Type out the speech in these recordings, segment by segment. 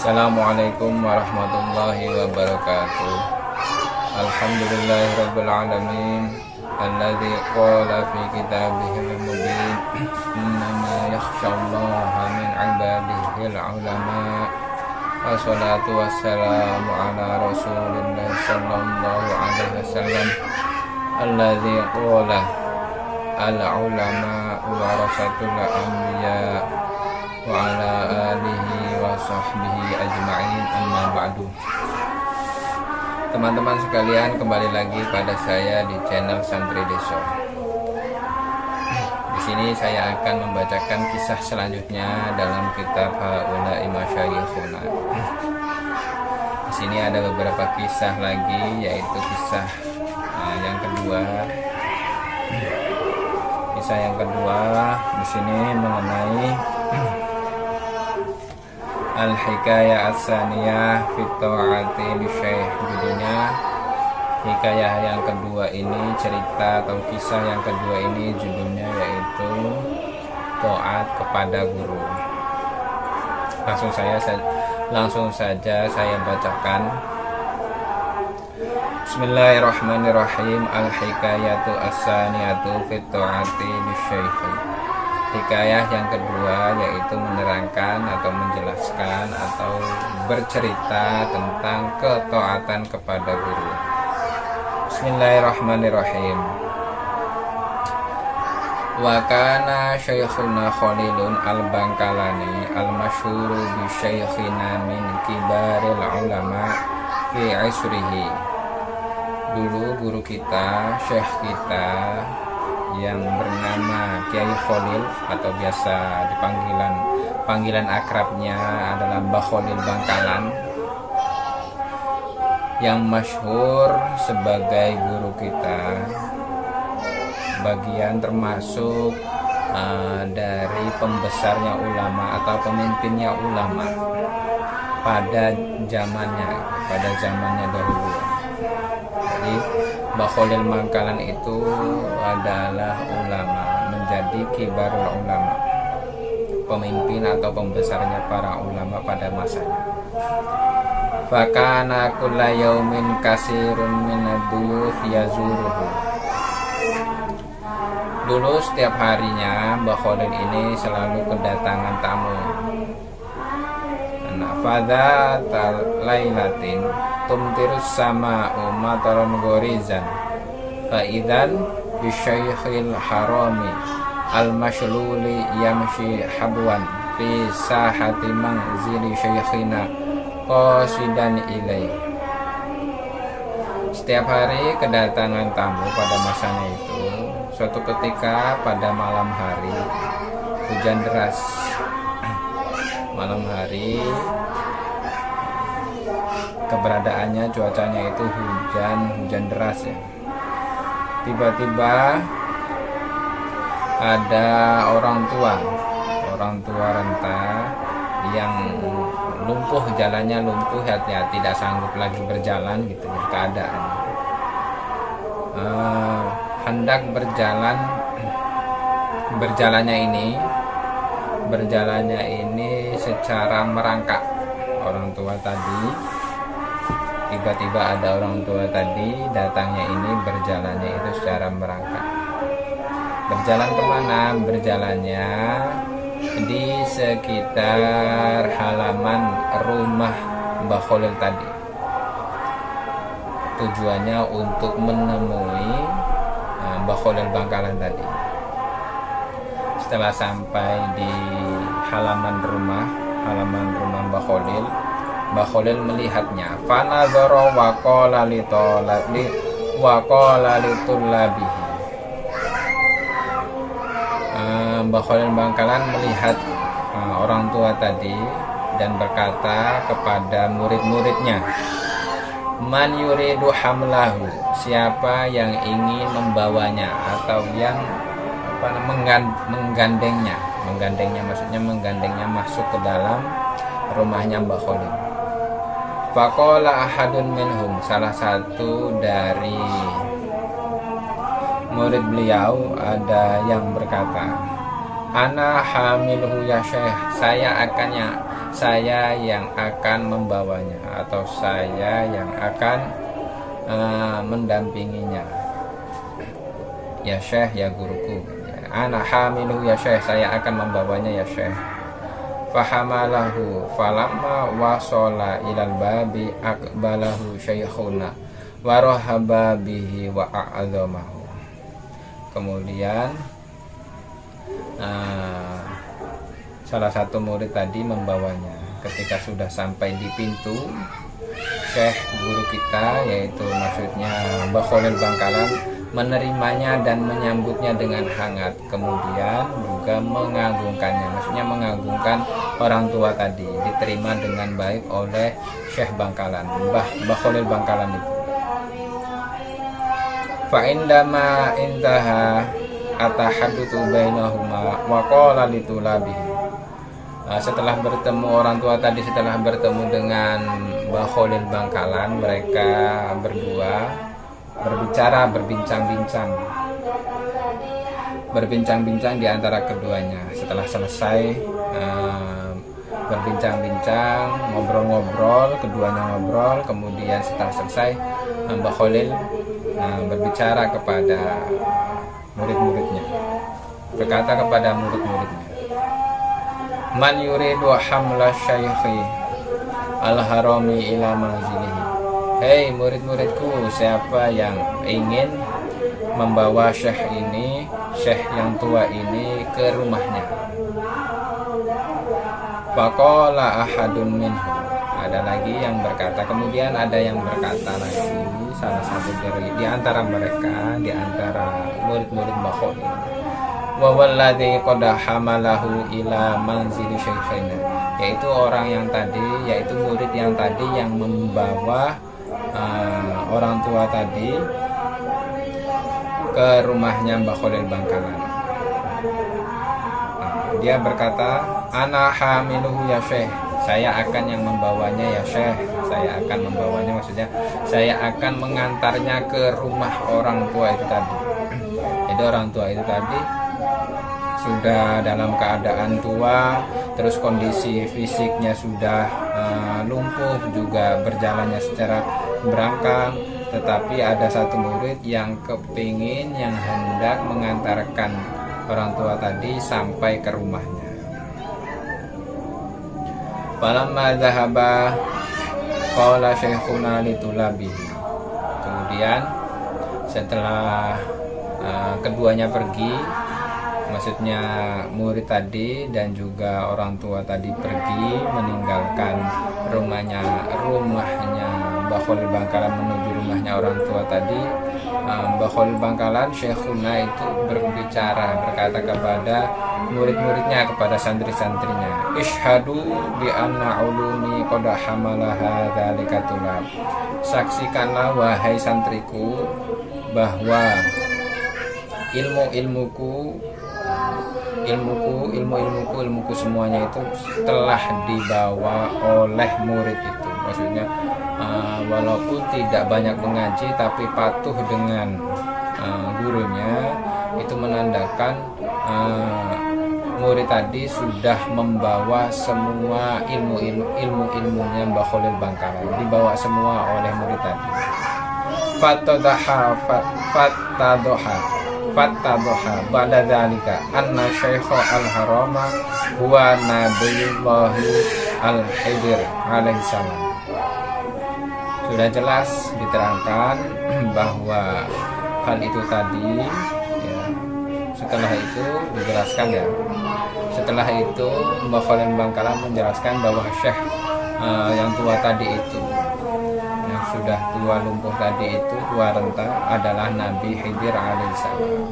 Assalamualaikum warahmatullahi wabarakatuh. Alhamdulillahirabbil alamin alladzi qala fi kitabihil mubin innama yakhshallaha min ibadihil ulama. Wassalatu wassalamu ala rasulillah sallallahu alaihi wasallam alladzi qala al ulama warasatul anbiya wa ala alihi wa sahbihi ajma'in, amma ba'du. Teman-teman sekalian, kembali lagi pada saya di channel Santri Deso. Di sini saya akan membacakan kisah selanjutnya dalam kitab Haula'i Masyayikhuna. Di sini ada beberapa kisah lagi, yaitu kisah yang kedua. Kisah yang kedua di sini mengenai Al-Hikayah As-Saniyah fi Ta'ati li Syekh. Judulnya hikayah yang kedua ini, cerita atau kisah yang kedua ini judulnya yaitu Taat kepada Guru. Langsung saja saya bacakan. Bismillahirrahmanirrahim. Al-Hikayatu As-Saniyatu fi Ta'ati li Syekh. Hikayah yang kedua yaitu menerangkan atau menjelaskan atau bercerita tentang ketaatan kepada guru. Bismillahirrahmanirrahim. Wa kana Syekhuna Khalilun al-Bangkalani al-masyhuru bi Syekhina min kibaril ulama fi isrihi. Dulu guru kita, syekh kita yang bernama Kiai Khalil atau biasa panggilan akrabnya adalah Mbah Khalil Bangkalan, yang masyhur sebagai guru kita, bagian termasuk dari pembesarnya ulama atau pemimpinnya ulama pada zamannya dahulu. Jadi Mbah Khalil Bangkalan itu adalah ulama, menjadi kibarul ulama, pemimpin atau pembesarnya para ulama pada masanya. Fakana kulla yaumin kasirun minad-duyuf yazuruhu. Dulu setiap harinya Mbah Khalil ini selalu kedatangan tamu. Fadha lailatin tumtirus sama'u mataron gorizan fa'idan bisyaikhil harami al-mashluli yamshi habwan fi sahati manzili syaikhina qasidan ilaih. Setiap hari kedatangan tamu pada masanya itu. Suatu ketika pada malam hari hujan deras. Malam hari keberadaannya, cuacanya itu hujan deras ya. Tiba-tiba ada orang tua renta yang lumpuh, jalannya lumpuh, ya tidak sanggup lagi berjalan gitu ya keadaan. Hendak berjalannya ini secara merangkak. Orang tua tadi, tiba-tiba ada orang tua tadi datangnya ini, berjalannya itu secara merangkak. Berjalan kemana? Berjalannya di sekitar halaman rumah Mbah Khalil tadi. Tujuannya untuk menemui Mbah Khalil Bangkalan tadi. Setelah sampai di halaman rumah Mbah Khalil melihatnya. Fanadzara wa qala litullabihi. Mbah Khalil Bangkalan melihat orang tua tadi dan berkata kepada murid-muridnya, man yuridu hamlahu, siapa yang ingin membawanya atau yang menggandengnya maksudnya menggandengnya masuk ke dalam rumahnya Mbah Khalil. Faqala ahadun minhum, salah satu dari murid beliau ada yang berkata, ana hamilhu ya syekh, saya yang akan membawanya atau saya yang akan mendampinginya. Ya Syekh, ya guruku. Ana hamiluhu ya Syekh, saya akan membawanya ya Syekh. Fahamalahu falamma wasala ilal babi akbalahu syekhuna wa rahaba bihi wa a'adzamahu. Kemudian salah satu murid tadi membawanya. Ketika sudah sampai di pintu, Syekh guru kita, yaitu maksudnya Mbah Khalil Bangkalan, menerimanya dan menyambutnya dengan hangat, kemudian juga mengagungkannya, maksudnya mengagungkan orang tua tadi, diterima dengan baik oleh Syekh Bangkalan, Mbah Khalil Bangkalan itu. Fa indama intaha atahaddatsu bainahuma wa qala litulabihi. Setelah bertemu orang tua tadi, setelah bertemu dengan Mbah Khalil Bangkalan, mereka berdua berbicara, berbincang-bincang di antara keduanya. Setelah selesai berbincang-bincang, ngobrol-ngobrol, keduanya ngobrol, kemudian setelah selesai Mbah Khalil berbicara kepada murid-muridnya, berkata kepada murid-muridnya, man yuridu hamla syaikhi al-harami ila manzilihi. Hei murid-muridku, siapa yang ingin membawa syekh ini, syekh yang tua ini ke rumahnya? Faqala ahadun minhum. Ada lagi yang berkata, kemudian ada yang berkata lagi, salah satu dari di antara mereka, di antara murid-murid Mbah Khalil, wa walladzi qad hamalahu ila manzili syaikhina, yaitu orang yang tadi, yaitu murid yang tadi yang membawa orang tua tadi ke rumahnya Mbah Khalil Bangkalan. Dia berkata, ana hamiluhu ya Syekh, saya akan yang membawanya ya Syekh, saya akan membawanya, maksudnya saya akan mengantarnya ke rumah orang tua itu tadi. Jadi orang tua itu tadi sudah dalam keadaan tua, terus kondisi fisiknya sudah lumpuh, juga berjalannya secara berangkang, tetapi ada satu murid yang kepingin, yang hendak mengantarkan orang tua tadi sampai ke rumahnya. Falamma dhahaba qala syekhuna litulabihi. Kemudian setelah keduanya pergi, maksudnya murid tadi dan juga orang tua tadi pergi meninggalkan rumahnya Mbah Khalil Bangkalan menuju rumahnya orang tua tadi, Mbah Khalil Bangkalan syekhuna itu berkata kepada murid-muridnya, kepada santri-santrinya, ishadu bi anna ulumi qad hamalaha dzalika tulab. Saksikanlah wahai santriku bahwa ilmuku semuanya itu telah dibawa oleh murid itu. Maksudnya walaupun tidak banyak mengaji tapi patuh dengan gurunya, itu menandakan murid tadi sudah membawa semua ilmunya Mbah Khalil Bangkalan, dibawa semua oleh murid tadi. Fattadoha ba'da dzalika anna syaikha al-harama huwa nabiyullahi al-Khidir alaihi salam. Sudah jelas diterangkan bahwa hal itu tadi ya, setelah itu dijelaskan ya. Setelah itu Mbah Khalil Bangkalan menjelaskan bahwa syekh yang tua tadi itu, yang sudah tua lumpuh tadi itu, tua renta, adalah Nabi Khidir alaihissalam.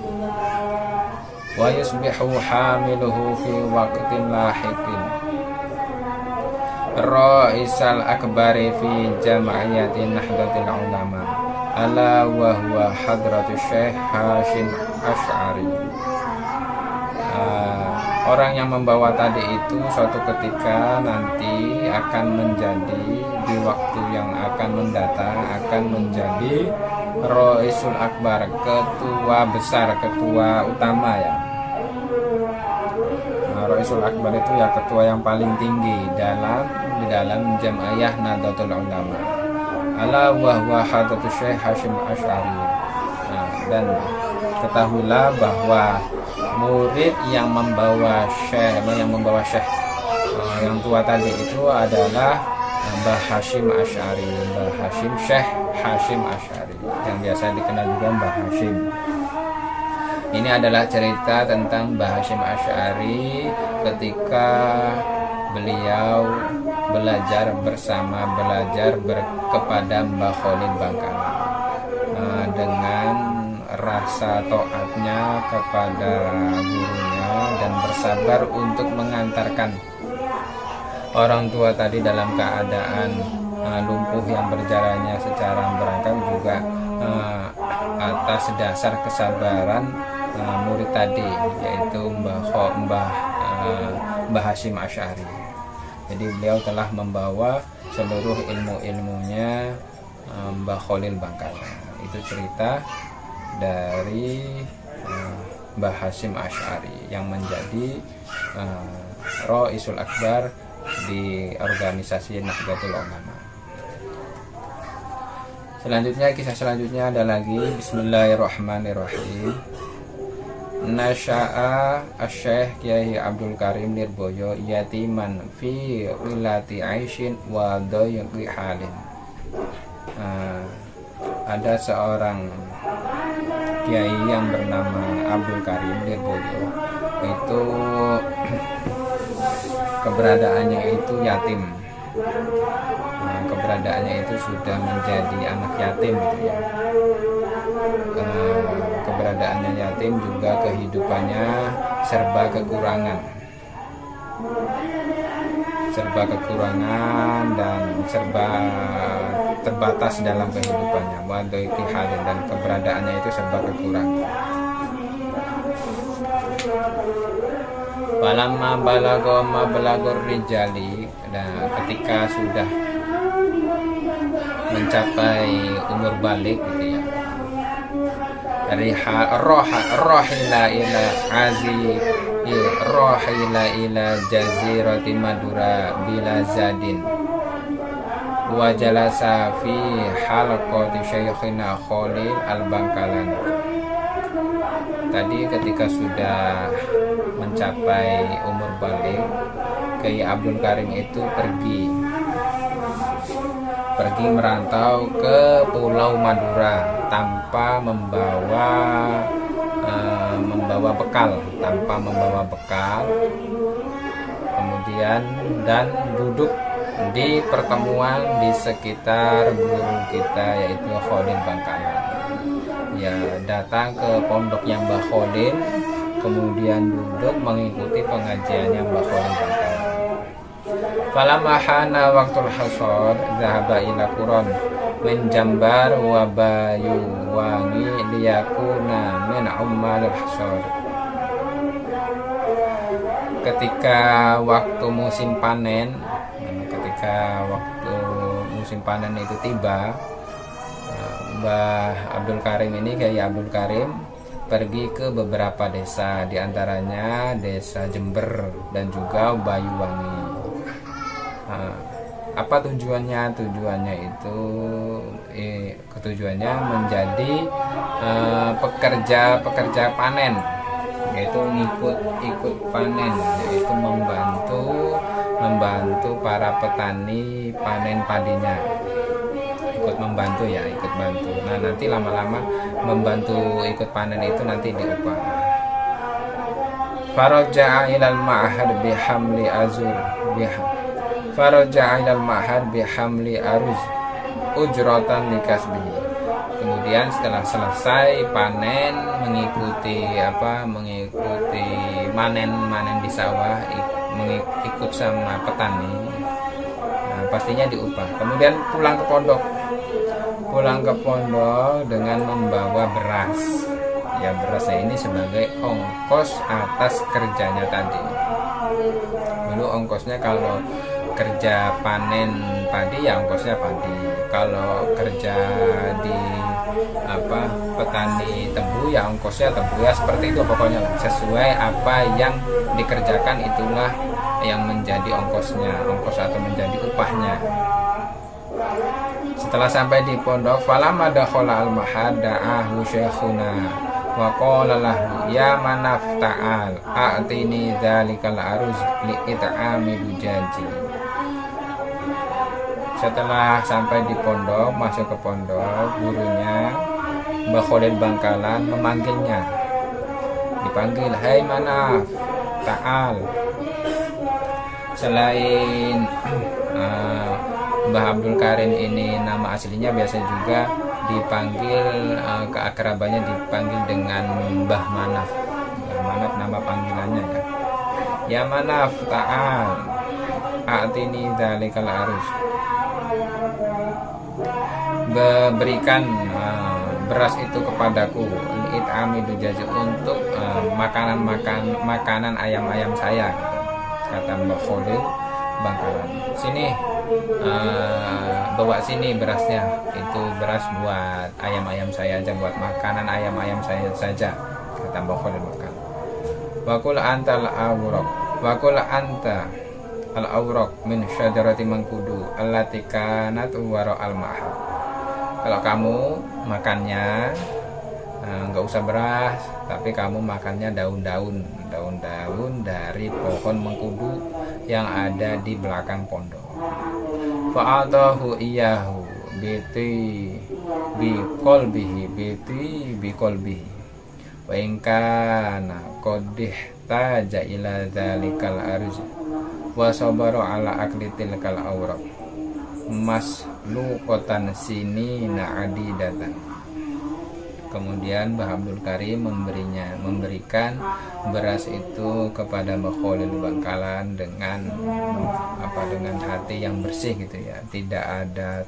Wa yusbihu hamiluhu fi waqtin lahiqin Ra'isal akbari fi jam'iyatin Nahdlatul Ulama ala wa huwa hadratus Syekh Hasyim Asy'ari. Orang yang membawa tadi itu suatu ketika nanti akan menjadi, di waktu yang akan mendatang akan menjadi Ra'isul Akbar, ketua besar, ketua utama ya. Raisul Akbar itu ya ketua yang paling tinggi di dalam Jam'iyah Nahdlatul Ulama. Ala wa huwa hadratus Syekh Hasyim Asy'ari. Nah, dan ketahuilah bahwa murid yang membawa syekh yang tua tadi itu adalah Mbah Hasyim Asy'ari, Mbah Hasyim, Syekh Hasyim Asy'ari, yang biasa dikenal juga Mbah Hasyim. Ini adalah cerita tentang Mbah Hasyim Asy'ari ketika beliau belajar kepada Mbah Khalil Bangkalan, dengan rasa taatnya kepada gurunya dan bersabar untuk mengantarkan orang tua tadi dalam keadaan lumpuh yang berjalannya secara berangkat, juga atas dasar kesabaran murid tadi, yaitu Mbah Hasyim Asy'ari. Jadi beliau telah membawa seluruh ilmu-ilmunya Mbah Khalil Bangkalan. Itu cerita dari Mbah Hasyim Asy'ari yang menjadi Raisul Akbar di organisasi Nahdlatul Ulama. Kisah selanjutnya ada lagi. Bismillahirrahmanirrahim. Nasya'a Asy-Syaikh Kyai Abdul Karim Nirboyo yatiman fi qillati aisyin wa dayqi halin. Ada seorang kiai yang bernama Abdul Karim Nirboyo, itu keberadaannya itu yatim. Keberadaannya itu sudah menjadi anak yatim gitu ya. Keberadaannya yatim, juga kehidupannya serba kekurangan dan serba terbatas dalam kehidupannya. Wadaiqi halin, dan keberadaannya itu serba kekurangan. Falamma balagor rijali, nah ketika sudah mencapai umur balik gitu ya, rohila ila jazirati Madura bila zadin wa jalasa fi halqati Syekhina Khalil Al-Bangkalan. Tadi ketika sudah mencapai umur balik, Kyai Abdul Karim itu pergi merantau ke Pulau Madura tanpa membawa bekal, kemudian dan duduk di pertemuan di sekitar guru kita, yaitu Khalil Bangkalan. Ya, datang ke pondoknya Mbah Khalil, kemudian duduk mengikuti pengajiannya Mbah Khalil Bangkalan. Falamma hana waqtul hasad dhahaba ila Quran min Jambar wa Bayuwangi liyakuna min ummalil hasad. Ketika waktu musim panen itu tiba, Mbah Abdul Karim ini, Kyai Abdul Karim, pergi ke beberapa desa, diantaranya desa Jember dan juga Bayuwangi. Apa tujuannya? Tujuannya itu menjadi pekerja panen, yaitu ikut panen, yaitu membantu para petani panen padinya. Ikut bantu. Nah, nanti lama-lama membantu ikut panen itu nanti diupah. Faraja'a ilal ma'had bihamli aruz ujratan likasbihi. Kemudian setelah selesai panen, mengikuti manen di sawah, ikut sama petani, nah, pastinya diupah. Kemudian pulang ke pondok dengan membawa beras. Ya, berasnya ini sebagai ongkos atas kerjanya tadi. Dulu ongkosnya kalau kerja panen padi ya ongkosnya padi. Kalau kerja di petani tebu ya ongkosnya tebu ya, seperti itu pokoknya lah. Sesuai apa yang dikerjakan itulah yang menjadi ongkos atau menjadi upahnya. Setelah sampai di pondok, falamma dakhala al-mahad da'ahu syekhuna wa qala lahu ya manaf ta'al a'tini dzalikal aruz li it'ami dujaji. Setelah sampai di pondok, masuk ke pondok, gurunya Mbah Khalil Bangkalan memanggilnya. Dipanggil, "Hai Manaf, ta'al." Selain Mbah Abdul Karim ini nama aslinya, biasa juga dipanggil keakrabannya dipanggil dengan Mbah Manaf. Mbah Manaf nama panggilannya ya. Ya Manaf, ta'al a'tini dzalikal aruz. Berikan beras itu kepadaku, it'ami dujaji, untuk makanan ayam-ayam saya, kata Mbah Khalil Bangkalan. Sini, bawa sini berasnya, itu beras buat ayam-ayam saya aja, buat makanan ayam-ayam saya saja, kata Mbah Khalil Bangkalan. Wakul anta al-awraq, wakul anta al-awraq min syajarati mangkudu allati kanat wara al-mahad. Kalau kamu makannya nggak usah beras, tapi kamu makannya daun-daun dari pohon mengkudu yang ada di belakang pondok. Fa'atahu iyahu biti biqalbihi wa in kana qadih taja ila dzalikal arz wa sabara ala akli tilkal awraq masluqatan sinina adidatan. Kemudian Mbah Abdul Karim memberikan beras itu kepada Mbah Khalil Bangkalan dengan hati yang bersih gitu ya. Tidak ada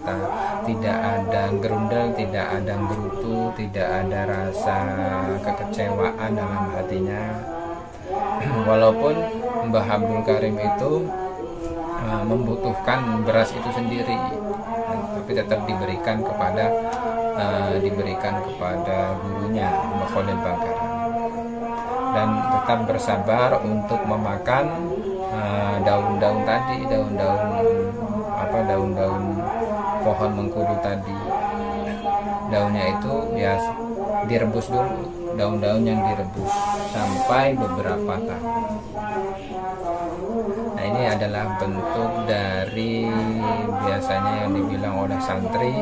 gerundel, tidak ada gerutu, tidak ada rasa kekecewaan dalam hatinya. Walaupun Mbah Abdul Karim itu membutuhkan beras itu sendiri, tapi tetap diberikan kepada gurunya Mbah Khalil Bangkalan, dan tetap bersabar untuk memakan daun-daun pohon mengkudu tadi. Daunnya itu biasa direbus dulu, daun-daun yang direbus sampai beberapa tahun. Nah, ini adalah bentuk dari biasanya yang dibilang oleh santri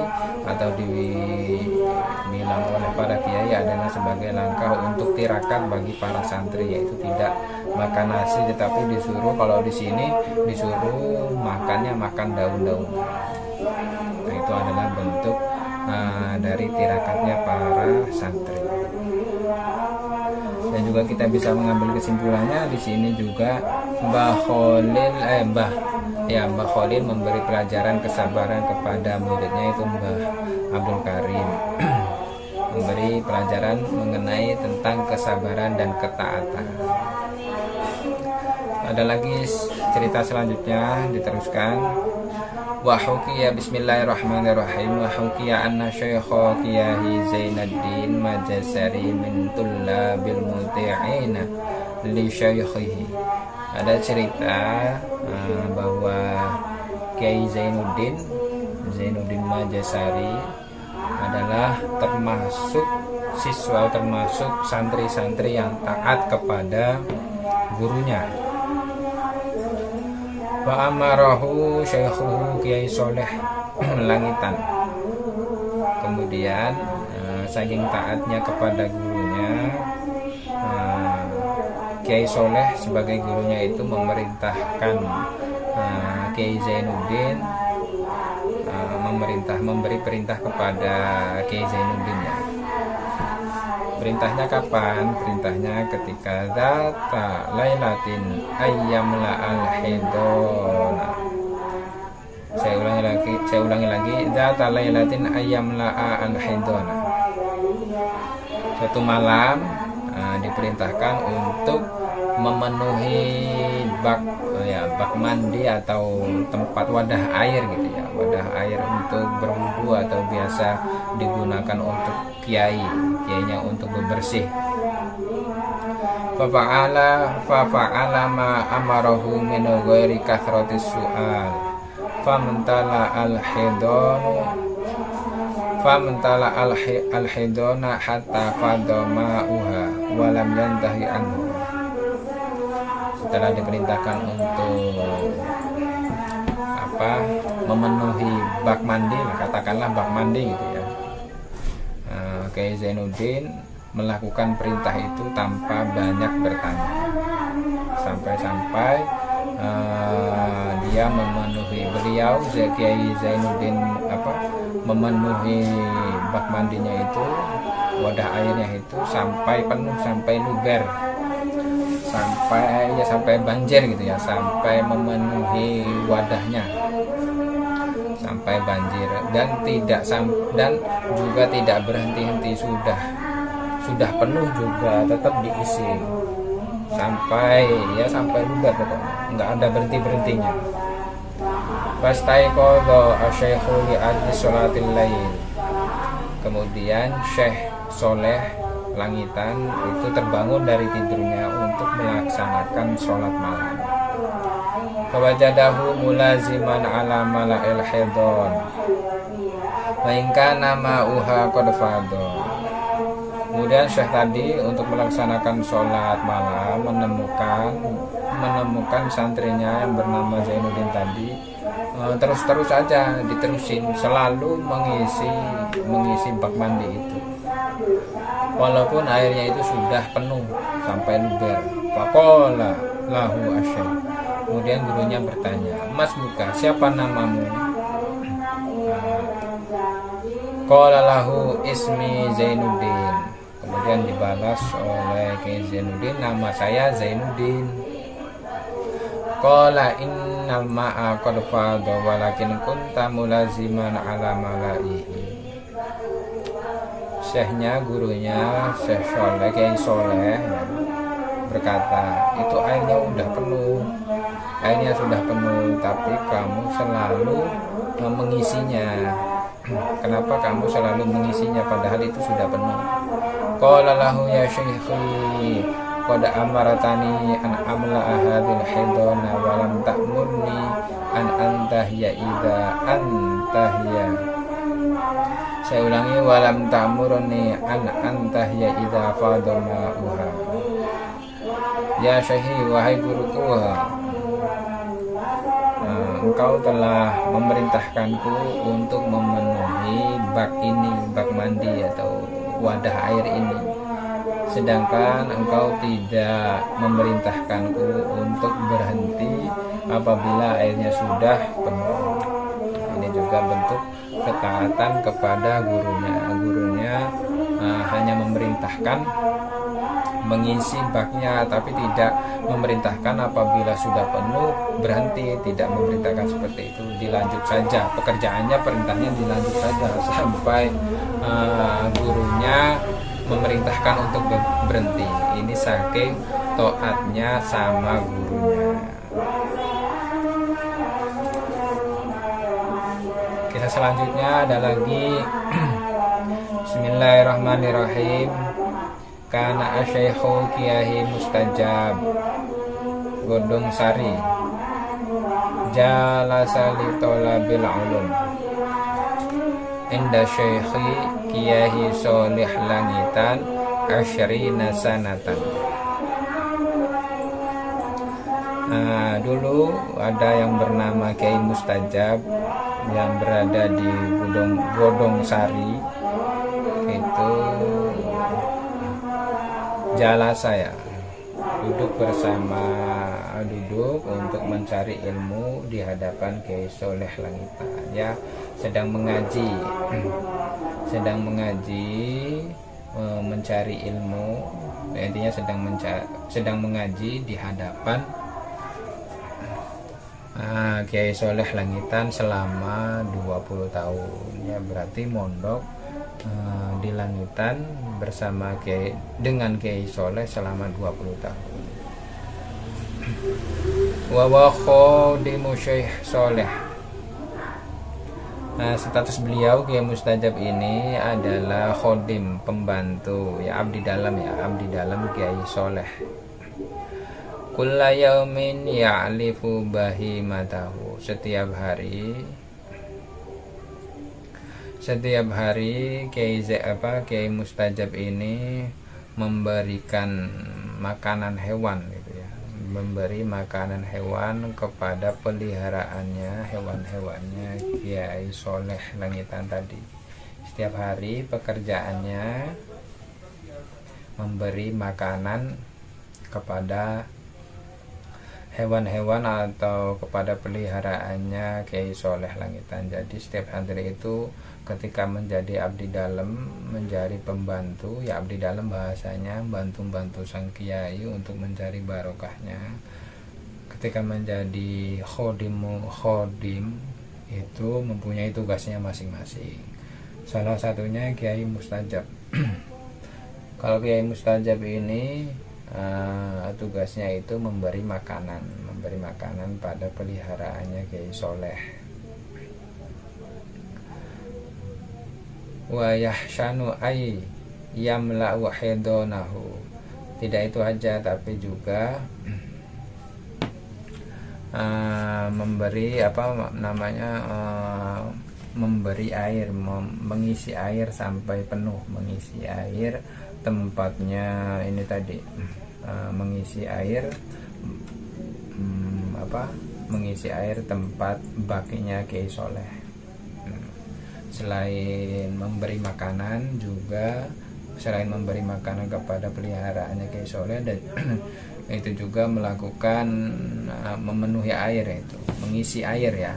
atau dibilang oleh para kiai adalah sebagai langkah untuk tirakat bagi para santri, yaitu tidak makan nasi tetapi disuruh, kalau di sini disuruh makan daun-daun. Nah, itu adalah bentuk dari tirakatnya para santri. Dan juga kita bisa mengambil kesimpulannya di sini juga Mbah Khalil memberi pelajaran kesabaran kepada muridnya, itu Mbah Abdul Karim. Memberi pelajaran mengenai tentang kesabaran dan ketaatan. Ada lagi cerita selanjutnya diteruskan. Wa hukiya bismillahirrahmanirrahim wa hukiya anna syaikha Kiyahi Zainuddin Majasari min tullabil muti'ina li syaikhihi. Ada cerita bahwa Kiai Zainuddin Majasari adalah termasuk santri-santri yang taat kepada gurunya. Wa amarahu syaikhuhu Kiai Soleh Langitan. Kemudian saking taatnya kepada gurunya, Kiai Soleh sebagai gurunya itu memerintahkan Kiai Zainuddin memberi perintah kepada Kiai Zainuddin ya. Perintahnya kapan? Perintahnya ketika zata lailatin ayyamla al-hidona. Saya ulangi lagi. Zata lailatin ayyamla al-hidona. Suatu malam diperintahkan untuk memenuhi bak ya bak mandi atau tempat wadah air gitu ya, wadah air untuk berwudu atau biasa digunakan untuk kiainya untuk bebersih. Fafa'ala ma amarahu min ghairi kathratis su'al famantala al-hidona hatta fadama uha walam yantahi anhu. Setelah diperintahkan untuk memenuhi bak mandi, katakanlah bak mandi gitu ya, Kiai Zainuddin melakukan perintah itu tanpa banyak bertanya, sampai dia memenuhi, Kiai Zainuddin memenuhi bak mandinya itu, wadah airnya itu sampai penuh, sampai luber, sampai banjir gitu ya, sampai memenuhi wadahnya sampai banjir, dan juga tidak berhenti-henti, sudah penuh juga tetap diisi sampai luber, pokoknya nggak ada berhentinya. Fastaiqadha asy-syaikhu li adli sholatil lail. Kemudian Syekh Soleh Langitan itu terbangun dari tidurnya untuk melaksanakan sholat malam. Fawajadahu mulaziman ala mala'il hidon wa in kana ma'uha qad fadha. Kemudian Syekh tadi untuk melaksanakan sholat malam menemukan santrinya yang bernama Zainuddin tadi, terus aja diterusin, selalu mengisi bak mandi itu walaupun airnya itu sudah penuh sampai luber. Faqala lahu asy-syaikh. Kemudian gurunya bertanya, "Mas buka, siapa namamu?" Qala lahu ismi Zainuddin. Kemudian dibalas oleh Kiai Zainuddin, "Nama saya Zainuddin." Qala innal ma'a qad fadha walakin kunta mulaziman ala mala'ihi. Syekhnya, gurunya Syekh Soleh, Kiai Soleh berkata, "Itu airnya sudah penuh, tapi kamu selalu mengisinya. Kenapa kamu selalu mengisinya padahal itu sudah penuh?" Qala lahu ya syaikhi qad amaratani an amla'a hadhil hidana wa lam ta'murni an antahya idza antahya. Saya ulangi, walam ta'murni an antahya idza fadama uha. Ya syaikhi, wahai guruku, engkau telah memerintahkanku untuk memenuhi bak mandi atau wadah air ini, sedangkan engkau tidak memerintahkanku untuk berhenti apabila airnya sudah penuh. Ini juga bentuk ketaatan kepada gurunya hanya memerintahkan mengisi baknya, tapi tidak memerintahkan apabila sudah penuh berhenti, tidak memerintahkan seperti itu, dilanjut saja pekerjaannya, perintahnya dilanjut saja sampai gurunya memerintahkan untuk berhenti. Ini saking taatnya sama gurunya. Kisah selanjutnya ada lagi. Bismillahirrahmanirrahim. Kana asyaikhu Kiai Mustajab Godong Sari jalasa li talabil ulum inda syaikhi Kiai Solih Langitan asyrina sanatan. Dulu ada yang bernama Kiai Mustajab yang berada di Godong Sari, itu jala saya duduk untuk mencari ilmu di hadapan Kiai Soleh Langitan, ya, sedang mengaji mencari ilmu, intinya sedang mengaji di hadapan Kiai Soleh Langitan selama 20 tahun, ya, berarti mondok di Langitan bersama dengan Kiai Soleh selama 20 tahun. wa wa khadimu Syekh Soleh. Nah, status beliau Kiai Mustajab ini adalah khodim, pembantu, ya abdi dalam Kiai Soleh. Kulla yaumin ya'lifu bahimatahu, setiap hari Kiai Mustajab ini memberikan makanan hewan gitu ya, memberi makanan hewan kepada peliharaannya, hewan-hewannya Kiai Soleh Langitan tadi. Setiap hari pekerjaannya memberi makanan kepada hewan-hewan atau kepada peliharaannya Kiai Soleh Langitan. Jadi setiap hari itu ketika menjadi abdi dalam, menjadi pembantu, ya abdi dalam bahasanya bantu-bantu sang kiai untuk mencari barokahnya. Ketika menjadi khodim itu mempunyai tugasnya masing-masing. Salah satunya Kiai Mustajab. Kalau Kiai Mustajab ini tugasnya itu memberi makanan pada peliharaannya Kiai Soleh. Wa yahshanu ay yamla'u hidonahu. Tidak itu aja, tapi juga memberi memberi air, mengisi air sampai penuh, mengisi air tempatnya ini tadi, mengisi air mengisi air tempat baknya Kiai Soleh. Selain memberi makanan kepada peliharaannya Kiai Soleh, dan itu juga melakukan memenuhi air, itu mengisi air ya,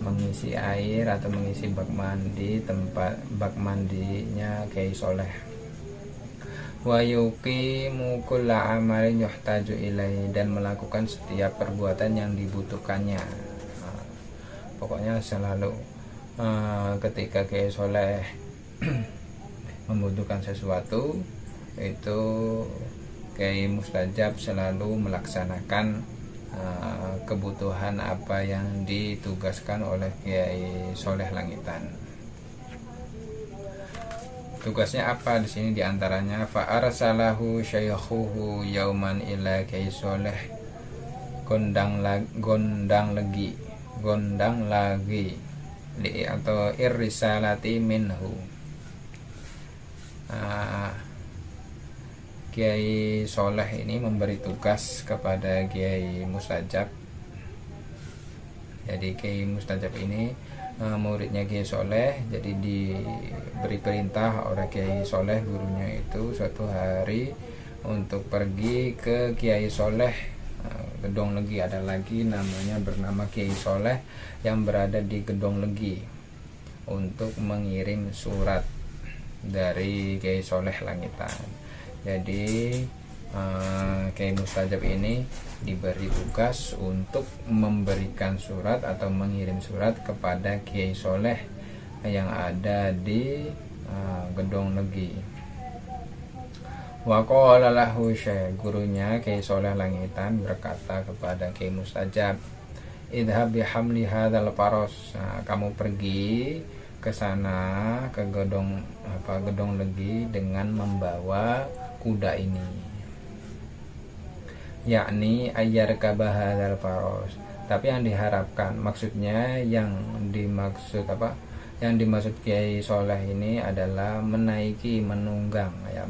mengisi air atau mengisi bak mandi, tempat bak mandinya Kiai Soleh. Wa yuqimu kulla amalin yuhtaju ilaihi, dan melakukan setiap perbuatan yang dibutuhkannya. Pokoknya selalu ketika Kiai Soleh membutuhkan sesuatu, itu Kiai Mustajab selalu melaksanakan kebutuhan apa yang ditugaskan oleh Kiai Soleh Langitan. Tugasnya apa di sini? Diantaranya fa arsalahu syaykhuhu yauman ila Kiai Soleh gondang lagi atau irrisalati minhu. Kiai Soleh ini memberi tugas kepada Kiai Mustajab. Jadi Kiai Mustajab ini muridnya Kiai Soleh, jadi diberi perintah oleh Kiai Soleh, gurunya itu, suatu hari untuk pergi ke Kiai Soleh Gedong Legi. Ada lagi namanya bernama Kiai Soleh yang berada di Gedong Legi, untuk mengirim surat dari Kiai Soleh Langitan. Jadi Kiai Mustajab ini diberi tugas untuk memberikan surat atau mengirim surat kepada Kiai Soleh yang ada di Gedong Legi. Wa qala lahu syekh, gurunya Kiai Soleh Langitan berkata kepada Kiai Mustajab, idhab bihamli hadzal faros. Kamu pergi ke sana, ke Gedong Legi, dengan membawa kuda ini, yakni ayyar kabahadzal faros. Tapi yang diharapkan, maksudnya yang dimaksud Kiai Soleh ini adalah menaiki, menunggang ya,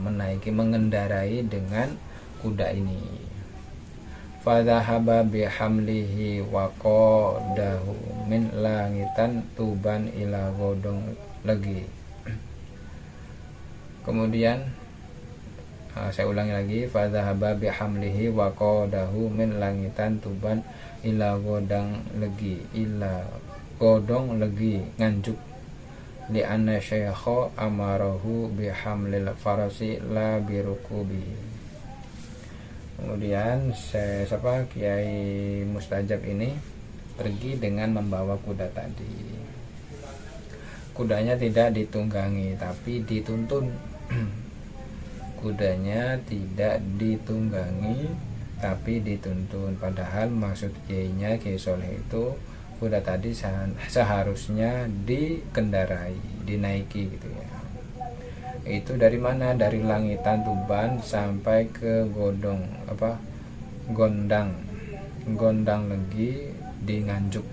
mengendarai dengan kuda ini. Fadhahaba bihamlihi wa qadahu min langitan tuban ila Gedong Legi. Kemudian saya ulangi lagi, fadhahaba bihamlihi wa qadahu min langitan tuban ila Gedong Legi Nganjuk, li anna syaikha amarahu bihamlil farasi la birukubi. Kemudian Kiai Mustajab ini pergi dengan membawa kuda tadi. Kudanya tidak ditunggangi, tapi dituntun. Kudanya tidak ditunggangi, tapi dituntun. Padahal maksud kiainya, Kiai Soleh itu kuda tadi seharusnya dikendarai, dinaiki gitu ya. Itu dari mana? Dari Langitan Tuban sampai ke Gondang Legi di Nganjuk.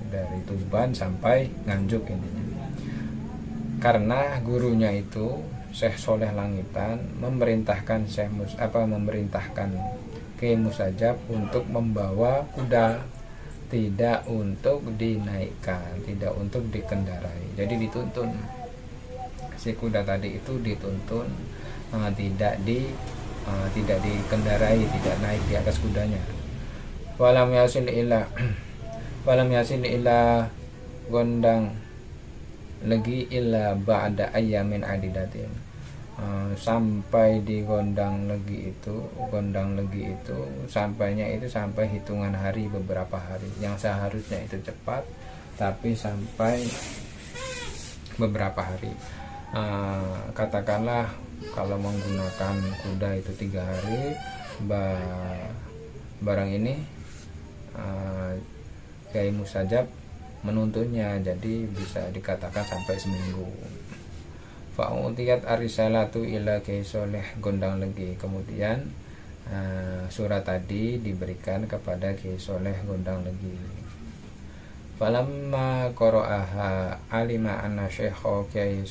Dari Tuban sampai Nganjuk intinya. Karena gurunya itu Syekh Soleh Langitan memerintahkan memerintahkan Kiai Mustajab untuk membawa kuda, tidak untuk dinaikkan, tidak untuk dikendarai. Jadi dituntun. Si kuda tadi itu dituntun, tidak dikendarai, tidak naik di atas kudanya. Walam yasil ila Gondang Legi illa ba'da ayyamin adidatin. Sampai di Gondang Legi itu sampainya itu sampai hitungan hari, beberapa hari. Yang seharusnya itu cepat, tapi sampai beberapa hari. Katakanlah kalau menggunakan kuda itu 3 hari, barang ini Kiai Mustajab menuntunnya, jadi bisa dikatakan sampai seminggu. Fa'utiyat arisalatu ila Kiai Soleh Gondang Legi. Kemudian surat tadi diberikan kepada Kiai Soleh Gondang Legi. Falamma qara'aha alima anna syekho Kiai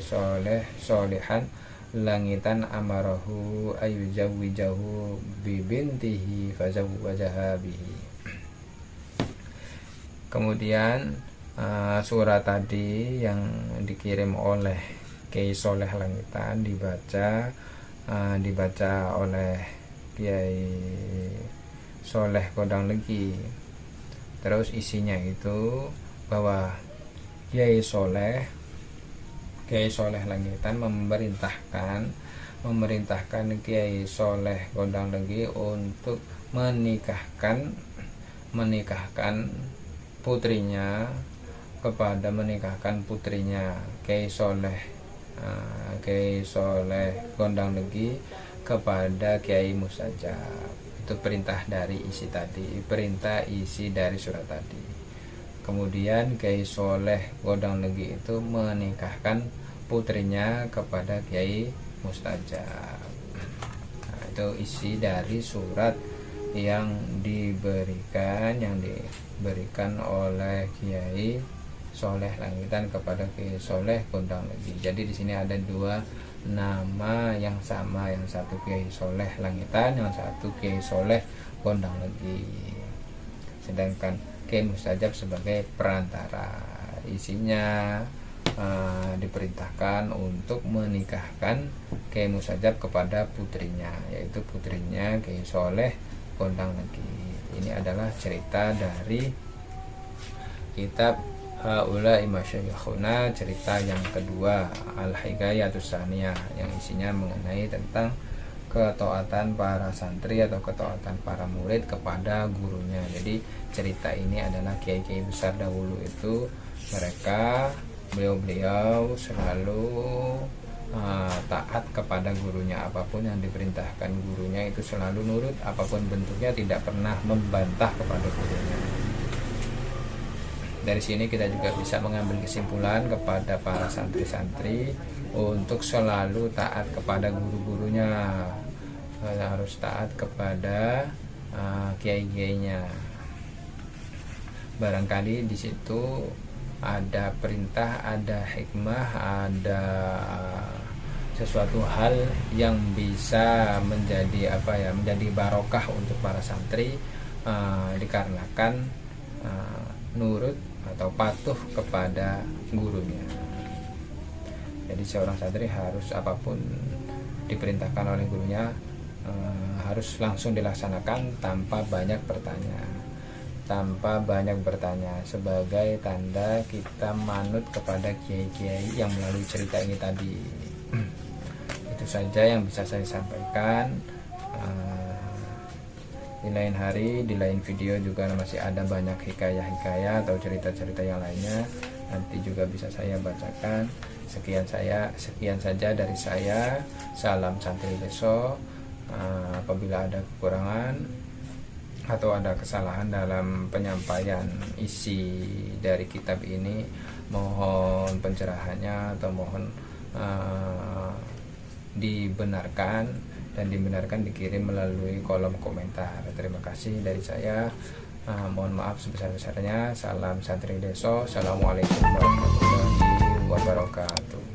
Soleh Solihan Langitan amarahu ayuzawwijahu bibintihi fazawwajaha bihi. Kemudian surat tadi yang dikirim oleh Kiai Soleh Langitan dibaca oleh Kiai Soleh Gondang Legi. Terus isinya itu bahwa Kiai Soleh Langitan memerintahkan Kiai Soleh Gondang Legi untuk menikahkan putrinya Kiai Soleh Gondang Legi kepada Kiai Mustajab. Itu perintah isi dari surat tadi. Kemudian Kiai Soleh Gondang Legi itu menikahkan putrinya kepada Kiai Mustajab. Nah, itu isi dari surat yang diberikan oleh Kiai Soleh Langitan kepada Kiai Soleh Gondang Legi. Jadi di sini ada 2 nama yang sama, yang satu Kiai Soleh Langitan, yang satu Kiai Soleh Gondang Legi. Sedangkan Kiai Mustajab sebagai perantara. Isinya diperintahkan untuk menikahkan Kiai Mustajab kepada putrinya, yaitu putrinya Kiai Soleh Gondang Legi. Ini adalah cerita dari kitab Haula'i Masyayikhuna, cerita yang kedua, Al-Hikayatus Tsaniyah, yang isinya mengenai tentang ketaatan para santri atau ketaatan para murid kepada gurunya. Jadi cerita ini adalah kiai-kiai besar dahulu itu beliau selalu taat kepada gurunya. Apapun yang diperintahkan gurunya itu selalu nurut, apapun bentuknya, tidak pernah membantah kepada gurunya. Dari sini kita juga bisa mengambil kesimpulan kepada para santri-santri untuk selalu taat kepada guru-gurunya, harus taat kepada kiai-kiainya. Barangkali di situ ada perintah, ada hikmah, ada sesuatu hal yang bisa menjadi menjadi barokah untuk para santri, dikarenakan nurut atau patuh kepada gurunya. Jadi seorang santri harus apapun diperintahkan oleh gurunya harus langsung dilaksanakan tanpa banyak bertanya, sebagai tanda kita manut kepada kiai-kiai yang melalui cerita ini tadi. Itu saja yang bisa saya sampaikan. Di lain hari, di lain video juga masih ada banyak hikayah-hikayah atau cerita-cerita yang lainnya, nanti juga bisa saya bacakan. Sekian saja dari saya. Salam santri besok. Apabila ada kekurangan atau ada kesalahan dalam penyampaian isi dari kitab ini, mohon pencerahannya atau mohon dibenarkan dikirim melalui kolom komentar. Terima kasih dari saya. Mohon maaf sebesar-besarnya. Salam santri deso. Assalamualaikum warahmatullahi wabarakatuh.